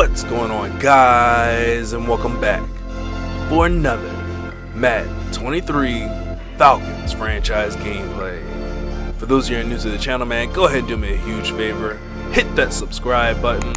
What's going on, guys, and welcome back for another Madden 23 Falcons franchise gameplay. For those of you new to the channel, man, go ahead and do me a huge favor. Hit that subscribe button.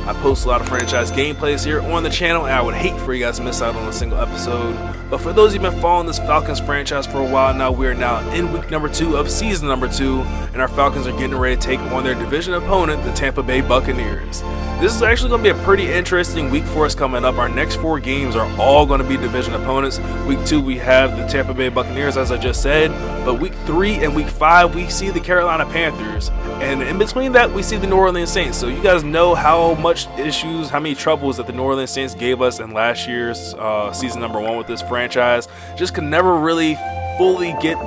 I post a lot of franchise gameplays here on the channel, and I would hate for you guys to miss out on a single episode. But for those of you who've been following this Falcons franchise for a while now, we are now in week number 2 of season number 2, and our Falcons are getting ready to take on their division opponent, the Tampa Bay Buccaneers. This is actually going to be a pretty interesting week for us coming up. Our next 4 games are all going to be division opponents. Week 2 we have the Tampa Bay Buccaneers, as I just said, but week 3 and week 5 we see the Carolina Panthers, and in between that we see the New Orleans Saints. So you guys know how many troubles that the New Orleans Saints gave us in last year's season number 1 with this franchise. Just could never really fully get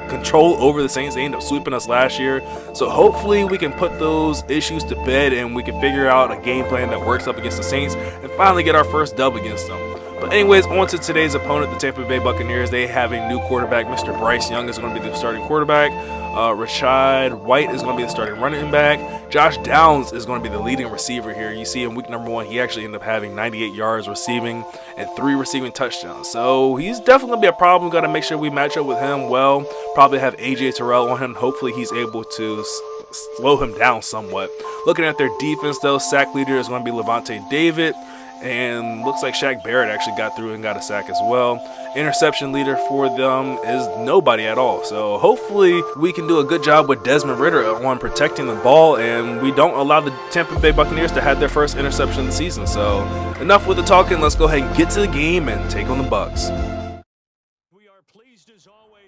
control over the Saints. They ended up sweeping us last year, so hopefully we can put those issues to bed and we can figure out a game plan that works up against the Saints and finally get our first dub against them. But anyways, on to today's opponent, the Tampa Bay Buccaneers. They have a new quarterback. Mr. Bryce Young is going to be the starting quarterback. Rashad White is going to be the starting running back. Josh Downs is going to be the leading receiver here. You see in week number 1, he actually ended up having 98 yards receiving and 3 receiving touchdowns. So he's definitely going to be a problem. Got to make sure we match up with him well. Probably have AJ Terrell on him. Hopefully he's able to slow him down somewhat. Looking at their defense though, sack leader is going to be Levante David. And looks like Shaq Barrett actually got through and got a sack as well. Interception leader for them is nobody at all. So hopefully we can do a good job with Desmond Ridder on protecting the ball, and we don't allow the Tampa Bay Buccaneers to have their first interception of the season. So enough with the talking. Let's go ahead and get to the game and take on the Bucs.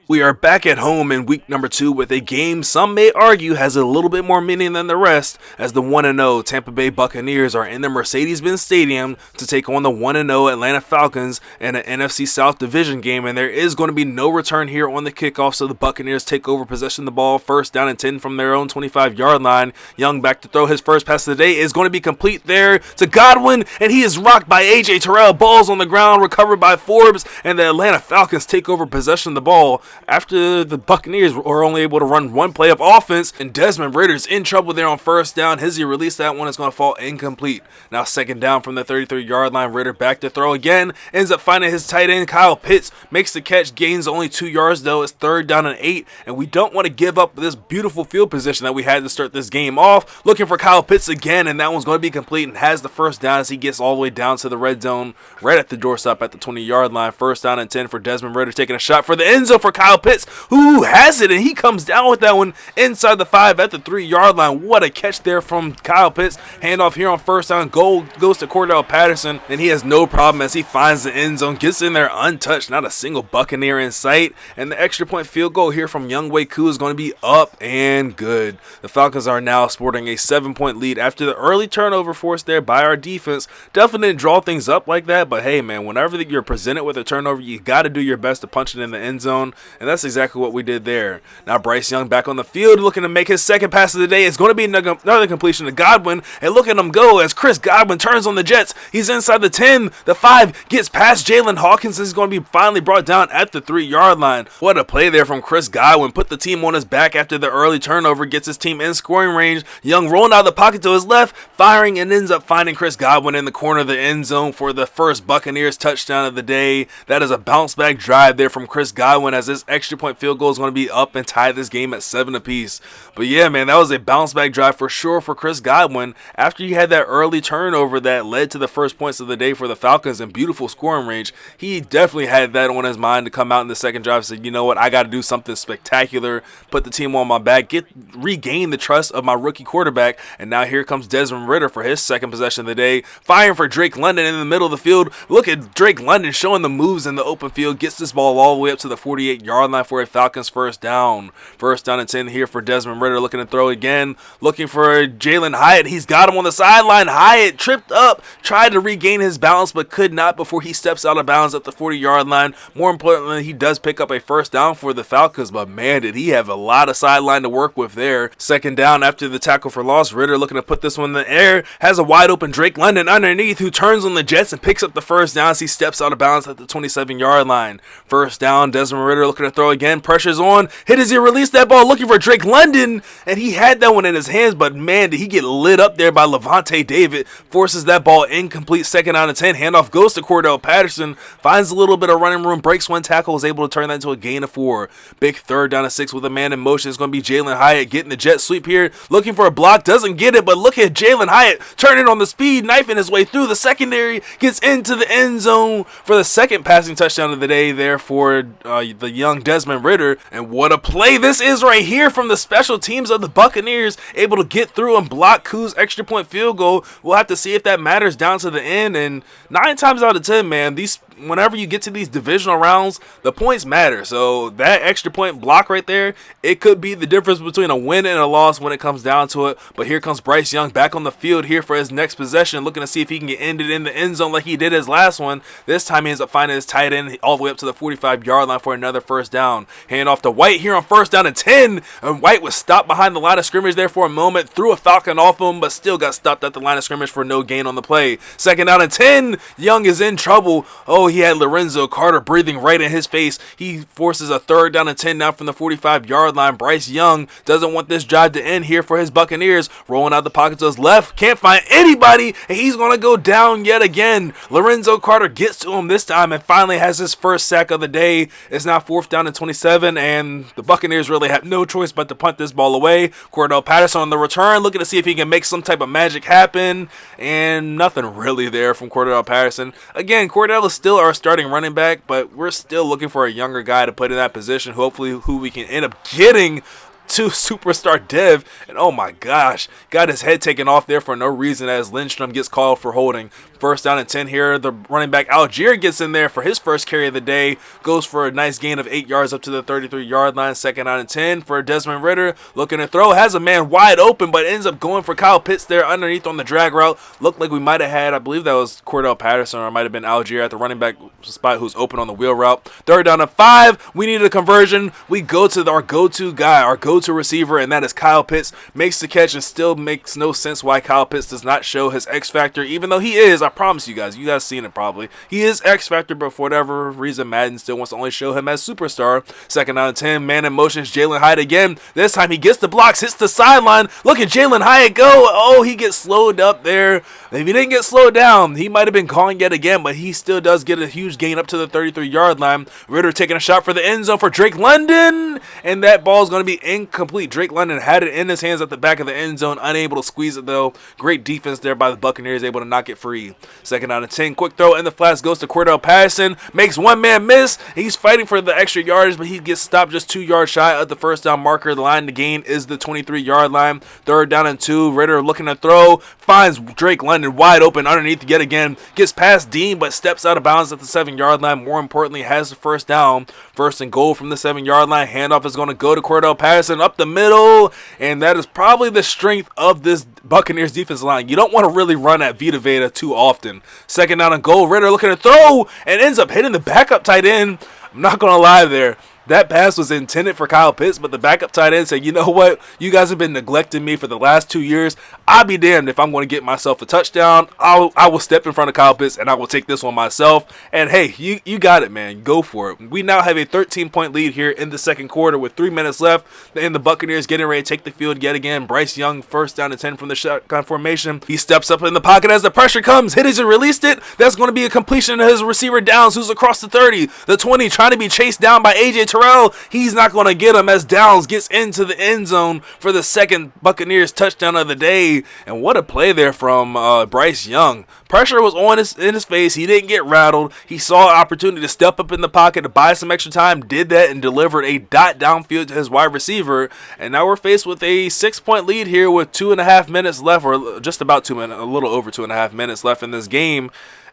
We are back at home in week number 2 with a game some may argue has a little bit more meaning than the rest, as the 1-0 Tampa Bay Buccaneers are in the Mercedes-Benz Stadium to take on the 1-0 Atlanta Falcons in an NFC South division game, and there is going to be no return here on the kickoff, so the Buccaneers take over possession of the ball, first down and 10 from their own 25-yard line. Young back to throw. His first pass of the day is going to be complete there to Godwin, and he is rocked by AJ Terrell. Ball's on the ground, recovered by Forbes, and the Atlanta Falcons take over possession of the ball after the Buccaneers were only able to run one play of offense, and Desmond Ridder's in trouble there on first down. Hizzy released that one. It's going to fall incomplete. Now second down from the 33-yard line. Ridder back to throw again. Ends up finding his tight end. Kyle Pitts makes the catch. Gains only 2 yards though. It's third down and 8, and we don't want to give up this beautiful field position that we had to start this game off. Looking for Kyle Pitts again, and that one's going to be complete and has the first down as he gets all the way down to the red zone right at the doorstop at the 20-yard line. First down and 10 for Desmond Ridder, taking a shot for the end zone for Kyle Pitts, who has it, and he comes down with that one inside the 5 at the 3-yard line. What a catch there from Kyle Pitts. Handoff here on first down. Goal goes to Cordell Patterson, and he has no problem as he finds the end zone, gets in there untouched, not a single Buccaneer in sight, and the extra point field goal here from Younghoe Koo is going to be up and good. The Falcons are now sporting a 7-point lead after the early turnover forced there by our defense. Definitely didn't draw things up like that, but hey man, whenever you're presented with a turnover, you got to do your best to punch it in the end zone, and that's exactly what we did there. Now Bryce Young back on the field looking to make his second pass of the day. It's going to be another completion to Godwin, and look at him go as Chris Godwin turns on the Jets. He's inside the 10, the 5, gets past Jalen Hawkins, and is going to be finally brought down at the 3-yard line. What a play there from Chris Godwin. Put the team on his back after the early turnover, gets his team in scoring range. Young rolling out of the pocket to his left, firing, and ends up finding Chris Godwin in the corner of the end zone for the first Buccaneers touchdown of the day. That is a bounce back drive there from Chris Godwin, as this extra point field goal is going to be up and tie this game at 7 apiece. But yeah, man, that was a bounce back drive for sure for Chris Godwin. After he had that early turnover that led to the first points of the day for the Falcons and beautiful scoring range, he definitely had that on his mind to come out in the second drive and say, you know what, I got to do something spectacular, put the team on my back, regain the trust of my rookie quarterback. And now here comes Desmond Ridder for his second possession of the day, firing for Drake London in the middle of the field. Look at Drake London showing the moves in the open field, gets this ball all the way up to the 48-yard line for a Falcons first down. First down and 10 here for Desmond Ridder, looking to throw again, looking for Jalen Hyatt. He's got him on the sideline. Hyatt tripped up, tried to regain his balance, but could not before he steps out of bounds at the 40-yard line. More importantly, he does pick up a first down for the Falcons, but man, did he have a lot of sideline to work with there. Second down after the tackle for loss. Ridder looking to put this one in the air, has a wide open Drake London underneath, who turns on the Jets and picks up the first down as he steps out of bounds at the 27-yard line. First down, Desmond Ridder looking looking to throw again. Pressure's on. Hit as he released that ball, looking for Drake London, and he had that one in his hands, but man, did he get lit up there by Levante David. Forces that ball incomplete, 2nd down and 10. Handoff goes to Cordell Patterson. Finds a little bit of running room, breaks one tackle, is able to turn that into a gain of 4. Big 3rd down and 6 with a man in motion. It's going to be Jalen Hyatt getting the jet sweep here, looking for a block, doesn't get it, but look at Jalen Hyatt turning on the speed, knifing his way through the secondary, gets into the end zone for the 2nd passing touchdown of the day there for the young Desmond Ridder. And what a play this is right here from the special teams of the Buccaneers, able to get through and block Koo's extra point field goal. We'll have to see if that matters down to the end, and 9 times out of 10, man, whenever you get to these divisional rounds, the points matter. So that extra point block right there, it could be the difference between a win and a loss when it comes down to it. But here comes Bryce Young back on the field here for his next possession, looking to see if he can get ended in the end zone like he did his last one. This time he ends up finding his tight end all the way up to the 45-yard line for another 1st down. Hand off to White here on 1st down and 10, and White was stopped behind the line of scrimmage there for a moment, threw a Falcon off him, but still got stopped at the line of scrimmage for no gain on the play. 2nd down and 10, Young is in trouble. Oh, he had Lorenzo Carter breathing right in his face. He forces a 3rd down and 10 now from the 45-yard line. Bryce Young doesn't want this drive to end here for his Buccaneers. Rolling out the pocket to his left, can't find anybody, and he's going to go down yet again. Lorenzo Carter gets to him this time and finally has his 1st sack of the day. It's now 4th down and 27, and the Buccaneers really have no choice but to punt this ball away. Cordell Patterson on the return, looking to see if he can make some type of magic happen, and nothing really there from Cordell Patterson. Again, Cordell is still our starting running back, but we're still looking for a younger guy to put in that position, hopefully who we can end up getting to superstar Dev. And oh my gosh, got his head taken off there for no reason as Lindstrom gets called for holding. 1st down and 10 here. The running back Algier gets in there for his 1st carry of the day, goes for a nice gain of 8 yards up to the 33-yard line. 2nd down and 10 for Desmond Ridder, looking to throw, has a man wide open, but ends up going for Kyle Pitts there underneath on the drag route. Looked like we might have had, I believe that was Cordell Patterson, or it might have been Algier at the running back spot who's open on the wheel route. 3rd down and 5, we need a conversion. We go to our go-to guy, our go-to receiver, and that is Kyle Pitts. Makes the catch, and still makes no sense why Kyle Pitts does not show his X factor, even though he is, I promise you guys seen it probably. He is X factor, but for whatever reason, Madden still wants to only show him as superstar. 2nd down and 10, man in motion, Jalen Hyatt again. This time he gets the blocks, hits the sideline. Look at Jalen Hyatt go. Oh, he gets slowed up there. If he didn't get slowed down, he might have been calling yet again, but he still does get a huge gain up to the 33-yard line. Ridder taking a shot for the end zone for Drake London, and that ball is going to be incomplete. Drake London had it in his hands at the back of the end zone, unable to squeeze it though. Great defense there by the Buccaneers, able to knock it free. 2nd down and 10, quick throw in the flats, goes to Cordell Patterson, makes one man miss. He's fighting for the extra yardage, but he gets stopped just 2 yards shy of the 1st down marker. The line to gain is the 23-yard line. 3rd down and 2, Ridder looking to throw, finds Drake London wide open underneath yet again, gets past Dean, but steps out of bounds at the 7-yard line. More importantly, has the 1st down. 1st and goal from the 7-yard line. Handoff is going to go to Cordell Patterson up the middle, and that is probably the strength of this Buccaneers defensive line. You don't want to really run at Vita Veda too often. 2nd down and goal, Ridder looking to throw, and ends up hitting the backup tight end. I'm not going to lie there. That pass was intended for Kyle Pitts, but the backup tight end said, you know what? You guys have been neglecting me for the last 2 years. I'll be damned if I'm going to get myself a touchdown. I will step in front of Kyle Pitts, and I will take this one myself. And, hey, you got it, man. Go for it. We now have a 13-point lead here in the 2nd quarter with 3 minutes left. And the Buccaneers getting ready to take the field yet again. Bryce Young, 1st down and 10 from the shotgun formation. He steps up in the pocket as the pressure comes. Hit as he released it. That's going to be a completion to his receiver Downs, who's across the 30, the 20, trying to be chased down by A.J. Terrell. He's not going to get him as Downs gets into the end zone for the 2nd Buccaneers touchdown of the day. And what a play there from Bryce Young. Pressure was on in his face. He didn't get rattled. He saw an opportunity to step up in the pocket to buy some extra time, did that, and delivered a dot downfield to his wide receiver. And now we're faced with a 6-point lead here with 2.5 minutes left, or just about 2 minutes, a little over 2.5 minutes left in this game.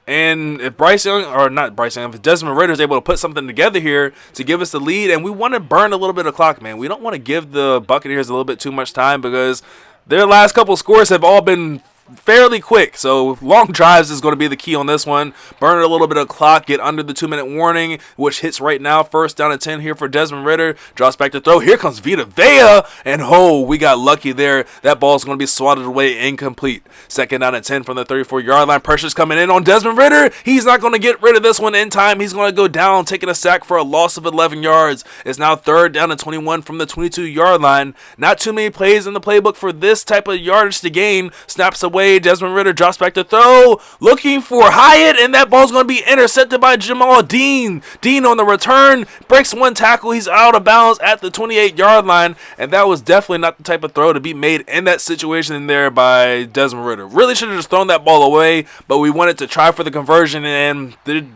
And if Bryce Young, or not Bryce Young, if Desmond Ridder is able to put something together here to give us the lead, and we want to burn a little bit of clock, man. We don't want to give the Buccaneers a little bit too much time because their last couple scores have all been fairly quick. So long drives is going to be the key on this one. Burn a little bit of clock, get under the 2-minute warning, which hits right now. First down and 10 here for Desmond Ridder. Drops back to throw. Here comes Vita Vea, and we got lucky there. That ball is going to be swatted away, incomplete. Second down and 10 from the 34-yard line. Pressure's coming in on Desmond Ridder. He's not going to get rid of this one in time. He's going to go down, taking a sack for a loss of 11 yards. It's now third down and 21 from the 22-yard line. Not too many plays in the playbook for this type of yardage to gain. Snaps away. Desmond Ridder drops back to throw, looking for Hyatt, and that ball's going to be intercepted by Jamal Dean. Dean on the return breaks one tackle. He's out of bounds at the 28-yard line, and that was definitely not the type of throw to be made in that situation there by Desmond Ridder. Really should have just thrown that ball away, but we wanted to try for the conversion, and the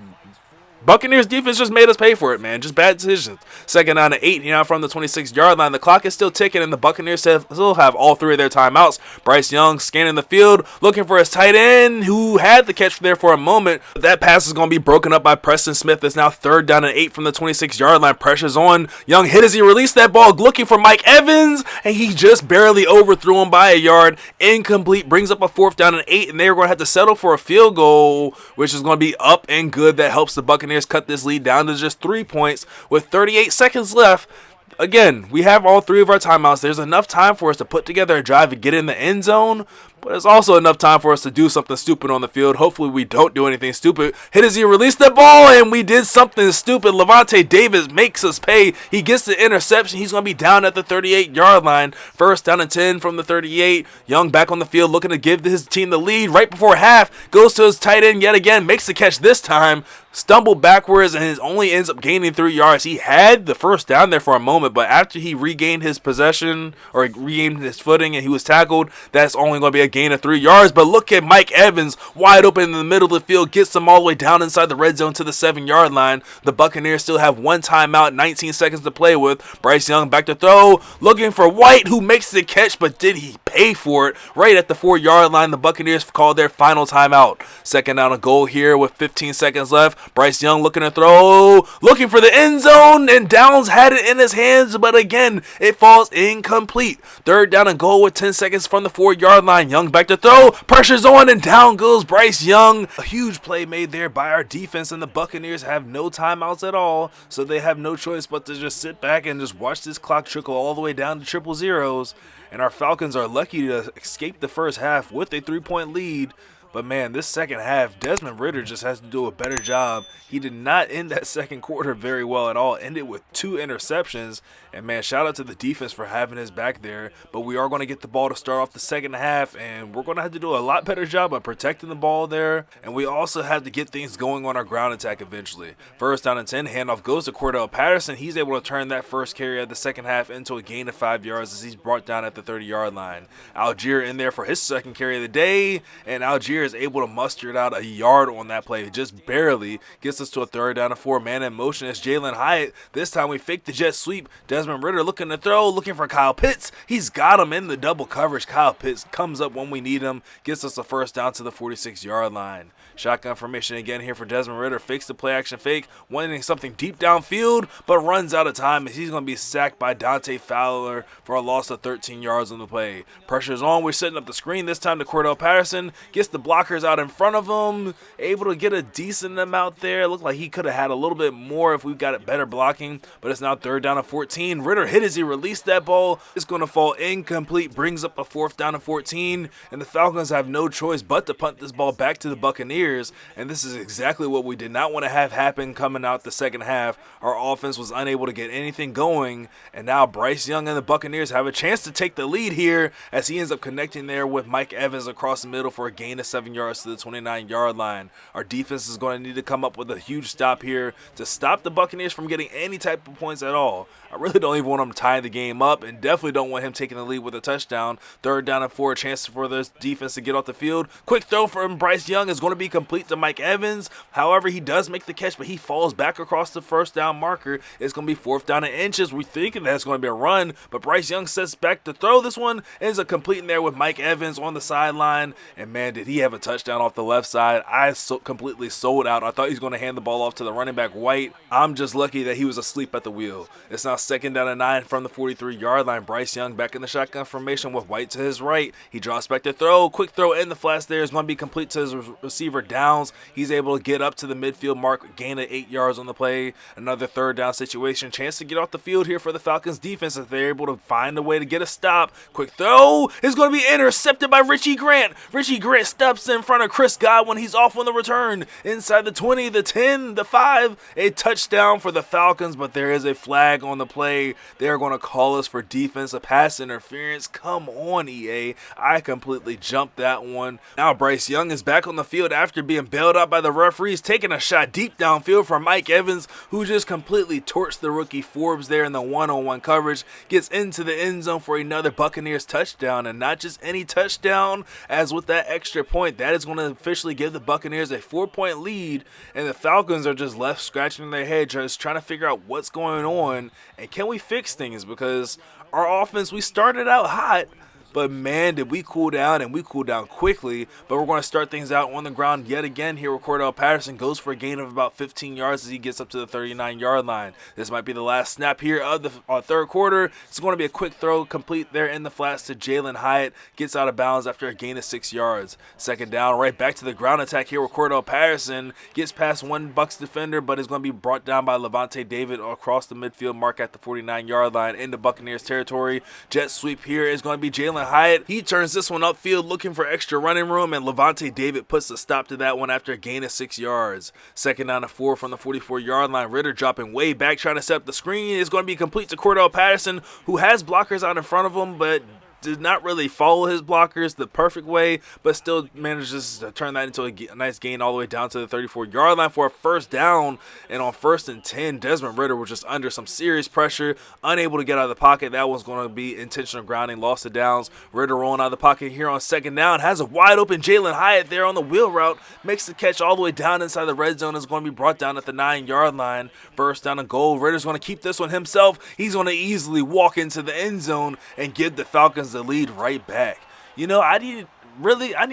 Buccaneers defense just made us pay for it, man. Just bad decisions. Second down and 8 from the 26-yard line. The clock is still ticking, and the Buccaneers still have all 3 of their timeouts. Bryce Young scanning the field, looking for his tight end, who had the catch there for a moment. That pass is going to be broken up by Preston Smith. It's now third down and 8 from the 26-yard line. Pressure's on. Young hit as he released that ball, looking for Mike Evans, and he just barely overthrew him by a yard. Incomplete. Brings up a fourth down and 8, and they're going to have to settle for a field goal, which is going to be up and good. That helps the Buccaneers cut this lead down to just 3 points with 38 seconds left. Again, we have all 3 of our timeouts. There's enough time for us to put together a drive and get in the end zone, but there's also enough time for us to do something stupid on the field. Hopefully we don't do anything stupid. Hit as he released the ball, and we did something stupid. Levante Davis makes us pay. He gets the interception. He's going to be down at the 38-yard line. First down and 10 from the 38. Young back on the field looking to give his team the lead right before half. Goes to his tight end yet again. Makes the catch this time. Stumbled backwards and only ends up gaining 3 yards. He had the first down there for a moment, but after he regained his possession or regained his footing and he was tackled, that's only going to be a gain of 3 yards. But look at Mike Evans wide open in the middle of the field, gets them all the way down inside the red zone to the 7-yard line. The Buccaneers still have 1 timeout, 19 seconds to play with. Bryce Young back to throw, looking for White, who makes the catch, but did he pay for it? Right at the 4-yard line, the Buccaneers called their final timeout. Second down and goal here with 15 seconds left. Bryce Young looking to throw, looking for the end zone, and Downs had it in his hands, but again, it falls incomplete. Third down and goal with 10 seconds from the 4-yard line. Young back to throw, pressure's on, and down goes Bryce Young. A huge play made there by our defense, and the Buccaneers have no timeouts at all, so they have no choice but to just sit back and just watch this clock trickle all the way down to triple zeros. And our Falcons are lucky to escape the first half with a 3-point lead. But man, this second half, Desmond Ridder just has to do a better job. He did not end that second quarter very well at all. Ended with 2 interceptions. And man, shout out to the defense for having his back there. But we are going to get the ball to start off the second half, and we're going to have to do a lot better job of protecting the ball there. And we also have to get things going on our ground attack eventually. First down and 10, handoff goes to Cordell Patterson. He's able to turn that first carry of the second half into a gain of 5 yards as he's brought down at the 30-yard line. Algier in there for his second carry of the day, and Algier is able to muster it out a yard on that play, just barely. Gets us to a third down and 4. Man in motion is Jalen Hyatt. This time we fake the jet sweep. Desmond Ridder looking to throw, looking for Kyle Pitts. He's got him in the double coverage. Kyle Pitts comes up when we need him, gets us a first down to the 46-yard line. Shotgun formation again here for Desmond Ridder. Fakes the play action fake, wanting something deep downfield, but runs out of time as he's going to be sacked by Dante Fowler for a loss of 13 yards on the play. Pressure's on. We're setting up the screen this time to Cordell Patterson. Gets the blockers out in front of him. Able to get a decent amount there. Looked like he could have had a little bit more if we got it better blocking, but it's now third down and 14. Ridder hit as he released that ball. It's going to fall incomplete. Brings up a fourth down and 14, and the Falcons have no choice but to punt this ball back to the Buccaneers. And this is exactly what we did not want to have happen coming out the second half. Our offense was unable to get anything going, and now Bryce Young and the Buccaneers have a chance to take the lead here as he ends up connecting there with Mike Evans across the middle for a gain of 7 yards to the 29-yard line. Our defense is going to need to come up with a huge stop here to stop the Buccaneers from getting any type of points at all. I really don't even want him tying the game up, and definitely don't want him taking the lead with a touchdown. Third down and 4, a chance for this defense to get off the field. Quick throw from Bryce Young is going to be complete to Mike Evans. However, he does make the catch, but he falls back across the first down marker. It's going to be fourth down and inches. We're thinking that's going to be a run, but Bryce Young sets back to throw this one. Ends up completing there with Mike Evans on the sideline. And man, did he have have a touchdown off the left side. I completely sold out. I thought he was going to hand the ball off to the running back White. I'm just lucky that he was asleep at the wheel. It's now 2nd down and 9 from the 43-yard line. Bryce Young back in the shotgun formation with White to his right. He draws back to throw. Quick throw in the flats there is going to be complete to his receiver Downs. He's able to get up to the midfield mark, gain of 8 yards on the play. Another 3rd down situation. Chance to get off the field here for the Falcons defense if they're able to find a way to get a stop. Quick throw is going to be intercepted by Richie Grant. Richie Grant steps in front of Chris Godwin. He's off on the return. Inside the 20, the 10, the 5. A touchdown for the Falcons, but there is a flag on the play. They're going to call us for defensive pass interference. Come on, EA. I completely jumped that one. Now Bryce Young is back on the field after being bailed out by the referees, taking a shot deep downfield from Mike Evans, who just completely torched the rookie Forbes there in the one-on-one coverage. Gets into the end zone for another Buccaneers touchdown, and not just any touchdown, as with that extra point, that is going to officially give the Buccaneers a 4-point lead, and the Falcons are just left scratching their head, just trying to figure out what's going on, and can we fix things, because our offense, we started out hot, but man, did we cool down, and we cooled down quickly. But we're going to start things out on the ground yet again here. Cordell Patterson goes for a gain of about 15 yards as he gets up to the 39-yard line. This might be the last snap here of the 3rd quarter. It's going to be a quick throw complete there in the flats to Jalen Hyatt. Gets out of bounds after a gain of 6 yards. 2nd down, right back to the ground attack here with Cordell Patterson. Gets past one Bucs defender, but is going to be brought down by Levante David across the midfield mark at the 49-yard line into Buccaneers territory. Jet sweep here is going to be Jalen Hyatt. He turns this one upfield looking for extra running room, and Levante David puts a stop to that one after a gain of 6 yards. 2nd down and 4 from the 44-yard line. Ridder dropping way back, trying to set up the screen. It's going to be complete to Cordell Patterson, who has blockers out in front of him, but did not really follow his blockers the perfect way, but still manages to turn that into a nice gain all the way down to the 34-yard line for a 1st down. And on 1st and 10, Desmond Ridder was just under some serious pressure, unable to get out of the pocket. That was going to be intentional grounding, lost the downs. Ridder rolling out of the pocket here on 2nd down, has a wide open Jalen Hyatt there on the wheel route, makes the catch all the way down inside the red zone. Is going to be brought down at the 9-yard line. 1st down and goal. Ridder's going to keep this one himself. He's going to easily walk into the end zone and give the Falcons the lead right back. You know, I need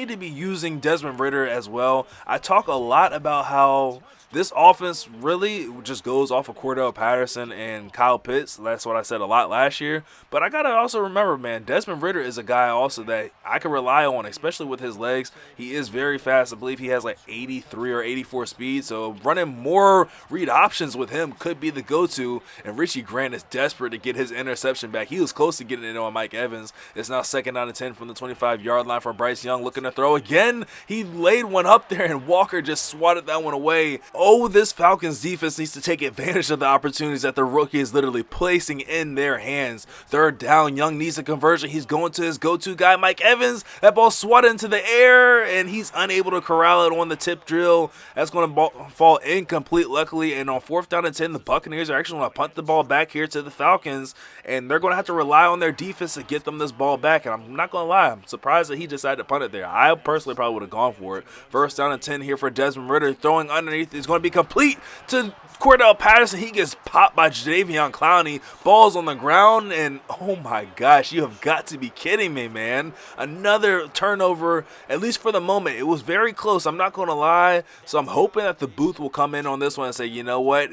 to be using Desmond Ridder as well. I talk a lot about how this offense really just goes off of Cordell Patterson and Kyle Pitts. That's what I said a lot last year. But I got to also remember, man, Desmond Ridder is a guy also that I can rely on, especially with his legs. He is very fast. I believe he has like 83 or 84 speed. So running more read options with him could be the go-to. And Richie Grant is desperate to get his interception back. He was close to getting it on Mike Evans. It's now 2nd down and 10 from the 25-yard line for Bryce Young looking to throw again. He laid one up there, and Walker just swatted that one away. Oh, this Falcons defense needs to take advantage of the opportunities that the rookie is literally placing in their hands. 3rd down, Young needs a conversion. He's going to his go-to guy, Mike Evans. That ball swatted into the air, and he's unable to corral it on the tip drill. That's going to fall incomplete, luckily. And on 4th down and 10, the Buccaneers are actually going to punt the ball back here to the Falcons, and they're going to have to rely on their defense to get them this ball back. And I'm not going to lie, I'm surprised that he decided to punt it there. I personally probably would have gone for it. 1st down and 10 here for Desmond Ridder. Throwing underneath is going to be complete to Cordell Patterson. He gets popped by Jadeveon Clowney. Ball's on the ground, and oh my gosh, you have got to be kidding me, man. Another turnover, at least for the moment. It was very close, I'm not going to lie. So I'm hoping that the booth will come in on this one and say, you know what,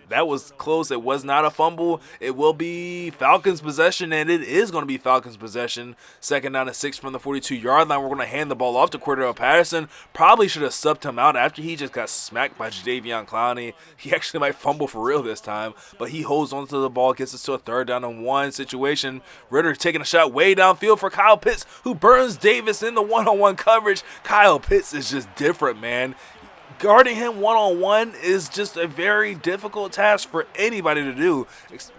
that was close. It was not a fumble. It will be Falcons possession, and it is going to be Falcons possession. 2nd down and 6 from the 42-yard line. We're going to hand the ball off to Cordell Patterson. Probably should have subbed him out after he just got smacked by Jadeveon Clowney. He actually might fumble for real this time, but he holds onto the ball, gets us to a 3rd down and 1 situation. Ridder taking a shot way downfield for Kyle Pitts, who burns Davis in the one-on-one coverage. Kyle Pitts is just different, man. Guarding him one-on-one is just a very difficult task for anybody to do.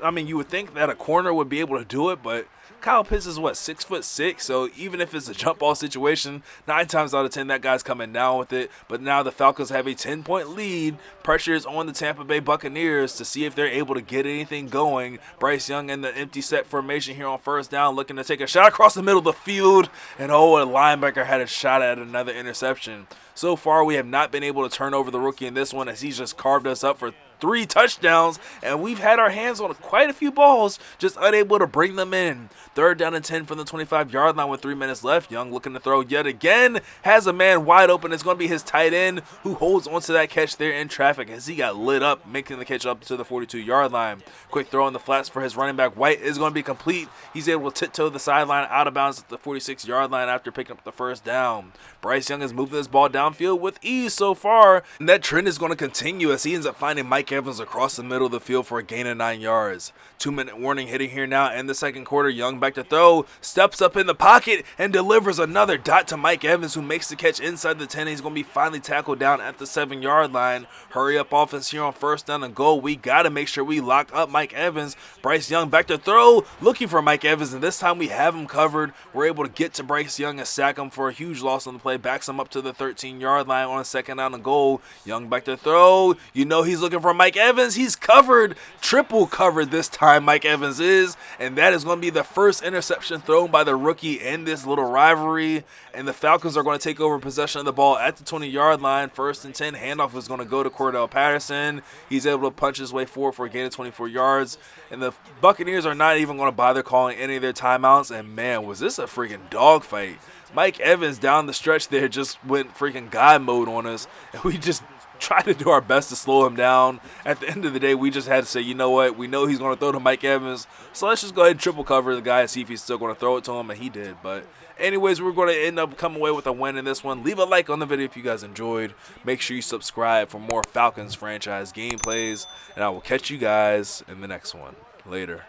I mean, you would think that a corner would be able to do it, but Kyle Pitts is, what, 6'6", so even if it's a jump ball situation, 9 times out of 10, that guy's coming down with it. But now the Falcons have a 10-point lead. Pressure is on the Tampa Bay Buccaneers to see if they're able to get anything going. Bryce Young in the empty set formation here on 1st down, looking to take a shot across the middle of the field. And oh, a linebacker had a shot at another interception. So far, we have not been able to turn over the rookie in this one, as he's just carved us up for 3 touchdowns, and we've had our hands on quite a few balls, just unable to bring them in. 3rd down and 10 from the 25-yard line with 3 minutes left. Young looking to throw yet again, has a man wide open. It's going to be his tight end who holds onto that catch there in traffic as he got lit up, making the catch up to the 42-yard line. Quick throw in the flats for his running back. White is going to be complete. He's able to tiptoe the sideline out of bounds at the 46-yard line after picking up the 1st down. Bryce Young is moving this ball downfield with ease so far, and that trend is going to continue as he ends up finding Mike Evans across the middle of the field for a gain of 9 yards. 2-minute warning hitting here now in the 2nd quarter. Young back to throw, steps up in the pocket and delivers another dot to Mike Evans, who makes the catch inside the 10. He's going to be finally tackled down at the 7-yard line. Hurry up offense here on 1st down and goal. We got to make sure we lock up Mike Evans. Bryce Young back to throw, looking for Mike Evans, and this time we have him covered. We're able to get to Bryce Young and sack him for a huge loss on the play. Backs him up to the 13-yard line on 2nd down and goal. Young back to throw. You know he's looking for Mike Evans. He's covered. Triple covered this time Mike Evans is, and that is going to be the first interception thrown by the rookie in this little rivalry. And the Falcons are going to take over possession of the ball at the 20-yard line. 1st and 10. Handoff is going to go to Cordell Patterson. He's able to punch his way forward for a gain of 24 yards. And the Buccaneers are not even going to bother calling any of their timeouts. And man, was this a freaking dogfight. Mike Evans down the stretch there just went freaking God mode on us, and we just tried to do our best to slow him down. At the end of the day, we just had to say, you know what, we know he's going to throw to Mike Evans, so let's just go ahead and triple cover the guy and see if he's still going to throw it to him, and he did. But anyways, we're going to end up coming away with a win in this one. Leave a like on the video if you guys enjoyed. Make sure you subscribe for more Falcons franchise gameplays, and I will catch you guys in the next one. Later.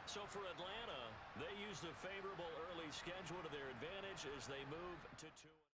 So for Atlanta, they used a favorable early schedule to their advantage as they move to 2.